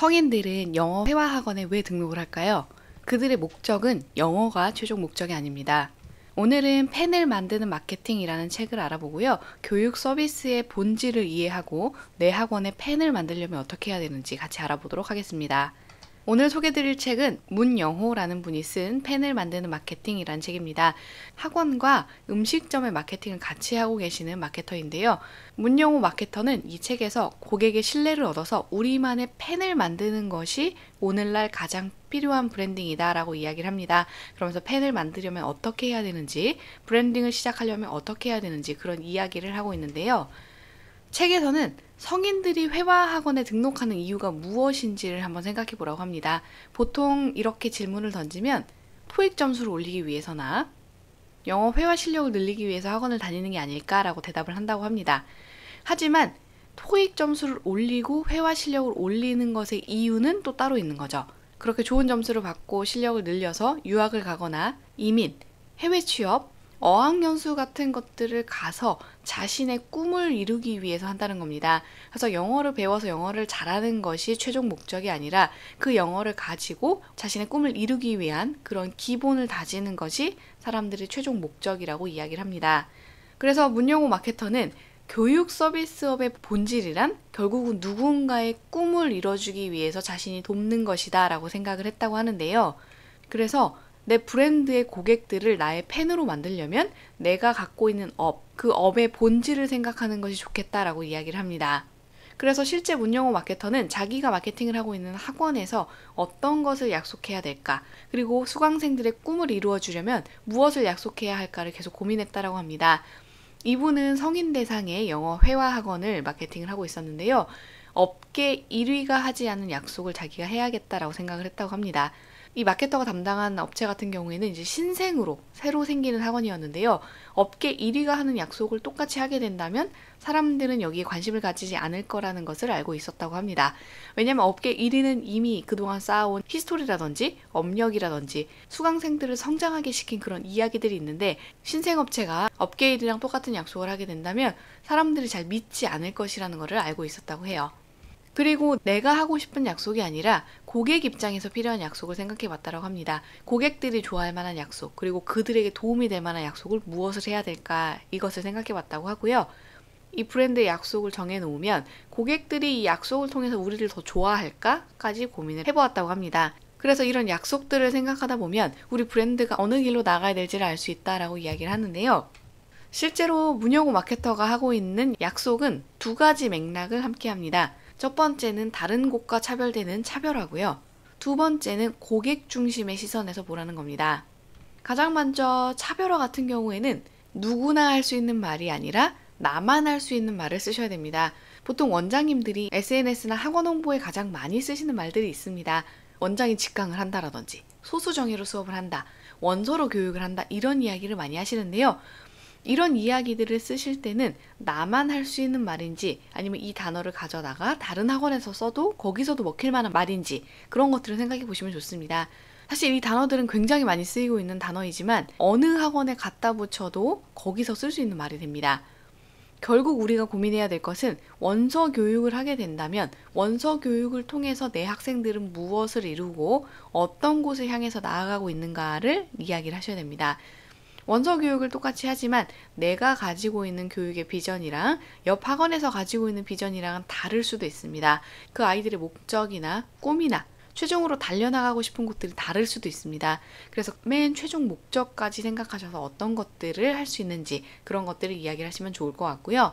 성인들은 영어 회화학원에 왜 등록을 할까요? 그들의 목적은 영어가 최종 목적이 아닙니다. 오늘은 펜을 만드는 마케팅이라는 책을 알아보고요. 교육 서비스의 본질을 이해하고 내 학원에 펜을 만들려면 어떻게 해야 되는지 같이 알아보도록 하겠습니다. 오늘 소개드릴 책은 문영호라는 분이 쓴 펜을 만드는 마케팅이라는 책입니다. 학원과 음식점의 마케팅을 같이 하고 계시는 마케터인데요. 문영호 마케터는 이 책에서 고객의 신뢰를 얻어서 우리만의 펜을 만드는 것이 오늘날 가장 필요한 브랜딩이다 라고 이야기를 합니다. 그러면서 펜을 만들려면 어떻게 해야 되는지, 브랜딩을 시작하려면 어떻게 해야 되는지 그런 이야기를 하고 있는데요. 책에서는 성인들이 회화학원에 등록하는 이유가 무엇인지를 한번 생각해 보라고 합니다. 보통 이렇게 질문을 던지면 토익 점수를 올리기 위해서나 영어 회화 실력을 늘리기 위해서 학원을 다니는 게 아닐까라고 대답을 한다고 합니다. 하지만 토익 점수를 올리고 회화 실력을 올리는 것의 이유는 또 따로 있는 거죠. 그렇게 좋은 점수를 받고 실력을 늘려서 유학을 가거나 이민, 해외 취업, 어학연수 같은 것들을 가서 자신의 꿈을 이루기 위해서 한다는 겁니다. 그래서 영어를 배워서 영어를 잘하는 것이 최종 목적이 아니라 그 영어를 가지고 자신의 꿈을 이루기 위한 그런 기본을 다지는 것이 사람들의 최종 목적이라고 이야기를 합니다. 그래서 문영호 마케터는 교육 서비스업의 본질이란 결국은 누군가의 꿈을 이뤄주기 위해서 자신이 돕는 것이다 라고 생각을 했다고 하는데요. 그래서 내 브랜드의 고객들을 나의 팬으로 만들려면 내가 갖고 있는 그 업의 본질을 생각하는 것이 좋겠다라고 이야기를 합니다. 그래서 실제 문영호 마케터는 자기가 마케팅을 하고 있는 학원에서 어떤 것을 약속해야 될까, 그리고 수강생들의 꿈을 이루어주려면 무엇을 약속해야 할까를 계속 고민했다라고 합니다. 이분은 성인 대상의 영어 회화 학원을 마케팅을 하고 있었는데요. 업계 1위가 하지 않은 약속을 자기가 해야겠다라고 생각을 했다고 합니다. 이 마케터가 담당한 업체 같은 경우에는 이제 신생으로 새로 생기는 학원이었는데요. 업계 1위가 하는 약속을 똑같이 하게 된다면 사람들은 여기에 관심을 가지지 않을 거라는 것을 알고 있었다고 합니다. 왜냐하면 업계 1위는 이미 그동안 쌓아온 히스토리라든지 업력이라든지 수강생들을 성장하게 시킨 그런 이야기들이 있는데, 신생업체가 업계 1위랑 똑같은 약속을 하게 된다면 사람들이 잘 믿지 않을 것이라는 것을 알고 있었다고 해요. 그리고 내가 하고 싶은 약속이 아니라 고객 입장에서 필요한 약속을 생각해 봤다고 합니다. 고객들이 좋아할 만한 약속, 그리고 그들에게 도움이 될 만한 약속을 무엇을 해야 될까, 이것을 생각해 봤다고 하고요. 이 브랜드의 약속을 정해놓으면 고객들이 이 약속을 통해서 우리를 더 좋아할까까지 고민을 해보았다고 합니다. 그래서 이런 약속들을 생각하다 보면 우리 브랜드가 어느 길로 나가야 될지를 알 수 있다라고 이야기를 하는데요. 실제로 문영호 마케터가 하고 있는 약속은 두 가지 맥락을 함께 합니다. 첫 번째는 다른 곳과 차별되는 차별화고요. 두 번째는 고객 중심의 시선에서 보라는 겁니다. 가장 먼저 차별화 같은 경우에는 누구나 할 수 있는 말이 아니라 나만 할 수 있는 말을 쓰셔야 됩니다. 보통 원장님들이 SNS나 학원 홍보에 가장 많이 쓰시는 말들이 있습니다. 원장이 직강을 한다라든지 소수정예로 수업을 한다, 원서로 교육을 한다, 이런 이야기를 많이 하시는데요. 이런 이야기들을 쓰실 때는 나만 할 수 있는 말인지, 아니면 이 단어를 가져다가 다른 학원에서 써도 거기서도 먹힐 만한 말인지, 그런 것들을 생각해 보시면 좋습니다. 사실 이 단어들은 굉장히 많이 쓰이고 있는 단어이지만 어느 학원에 갖다 붙여도 거기서 쓸 수 있는 말이 됩니다. 결국 우리가 고민해야 될 것은 원서 교육을 하게 된다면 원서 교육을 통해서 내 학생들은 무엇을 이루고 어떤 곳을 향해서 나아가고 있는가를 이야기를 하셔야 됩니다. 원서 교육을 똑같이 하지만 내가 가지고 있는 교육의 비전이랑 옆 학원에서 가지고 있는 비전이랑은 다를 수도 있습니다. 그 아이들의 목적이나 꿈이나 최종으로 달려나가고 싶은 곳들이 다를 수도 있습니다. 그래서 맨 최종 목적까지 생각하셔서 어떤 것들을 할 수 있는지 그런 것들을 이야기를 하시면 좋을 것 같고요.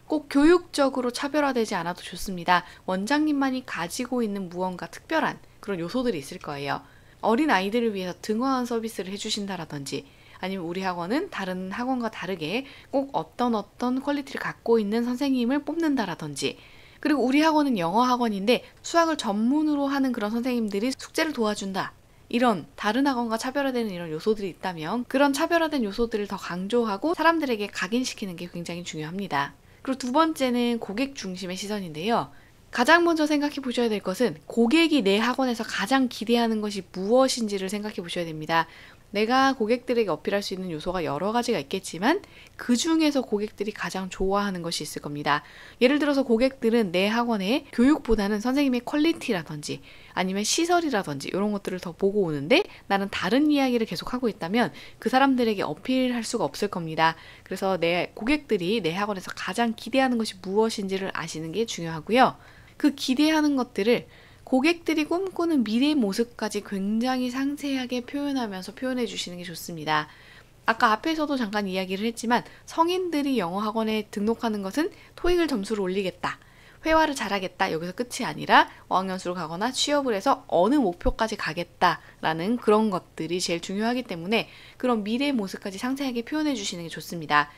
꼭 교육적으로 차별화되지 않아도 좋습니다. 원장님만이 가지고 있는 무언가 특별한 그런 요소들이 있을 거예요. 어린 아이들을 위해서 등하원 서비스를 해주신다라든지, 아니면 우리 학원은 다른 학원과 다르게 꼭 어떤 퀄리티를 갖고 있는 선생님을 뽑는다라든지, 그리고 우리 학원은 영어 학원인데 수학을 전문으로 하는 그런 선생님들이 숙제를 도와준다, 이런 다른 학원과 차별화되는 이런 요소들이 있다면 그런 차별화된 요소들을 더 강조하고 사람들에게 각인시키는 게 굉장히 중요합니다. 그리고 두 번째는 고객 중심의 시선인데요. 가장 먼저 생각해 보셔야 될 것은 고객이 내 학원에서 가장 기대하는 것이 무엇인지를 생각해 보셔야 됩니다. 내가 고객들에게 어필할 수 있는 요소가 여러 가지가 있겠지만 그 중에서 고객들이 가장 좋아하는 것이 있을 겁니다. 예를 들어서 고객들은 내 학원의 교육보다는 선생님의 퀄리티라든지 아니면 시설이라든지 이런 것들을 더 보고 오는데 나는 다른 이야기를 계속 하고 있다면 그 사람들에게 어필할 수가 없을 겁니다. 그래서 내 고객들이 내 학원에서 가장 기대하는 것이 무엇인지를 아시는 게 중요하고요. 그 기대하는 것들을 고객들이 꿈꾸는 미래의 모습까지 굉장히 상세하게 표현하면서 표현해 주시는 게 좋습니다. 아까 앞에서도 잠깐 이야기를 했지만 성인들이 영어 학원에 등록하는 것은 토익을 점수를 올리겠다, 회화를 잘하겠다 여기서 끝이 아니라 어학연수를 가거나 취업을 해서 어느 목표까지 가겠다라는 그런 것들이 제일 중요하기 때문에 그런 미래의 모습까지 상세하게 표현해 주시는 게 좋습니다.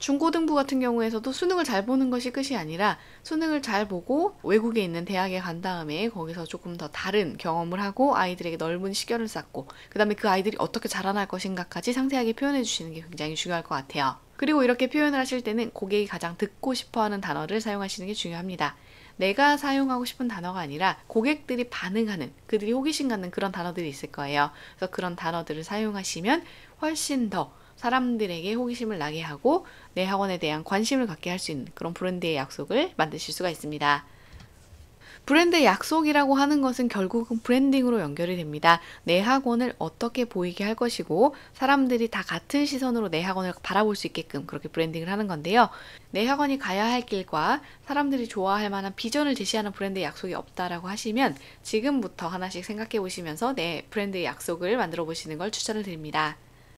중고등부 같은 경우에서도 수능을 잘 보는 것이 끝이 아니라 수능을 잘 보고 외국에 있는 대학에 간 다음에 거기서 조금 더 다른 경험을 하고 아이들에게 넓은 시결을 쌓고 그 다음에 그 아이들이 어떻게 자라날 것인가까지 상세하게 표현해 주시는 게 굉장히 중요할 것 같아요. 그리고 이렇게 표현을 하실 때는 고객이 가장 듣고 싶어하는 단어를 사용하시는 게 중요합니다. 내가 사용하고 싶은 단어가 아니라 고객들이 반응하는, 그들이 호기심 갖는 그런 단어들이 있을 거예요. 그래서 그런 단어들을 사용하시면 훨씬 더 사람들에게 호기심을 나게 하고 내 학원에 대한 관심을 갖게 할 수 있는 그런 브랜드의 약속을 만드실 수가 있습니다. 브랜드의 약속이라고 하는 것은 결국은 브랜딩으로 연결이 됩니다. 내 학원을 어떻게 보이게 할 것이고 사람들이 다 같은 시선으로 내 학원을 바라볼 수 있게끔 그렇게 브랜딩을 하는 건데요. 내 학원이 가야 할 길과 사람들이 좋아할 만한 비전을 제시하는 브랜드의 약속이 없다라고 하시면 지금부터 하나씩 생각해 보시면서 내 브랜드의 약속을 만들어 보시는 걸 추천을 드립니다.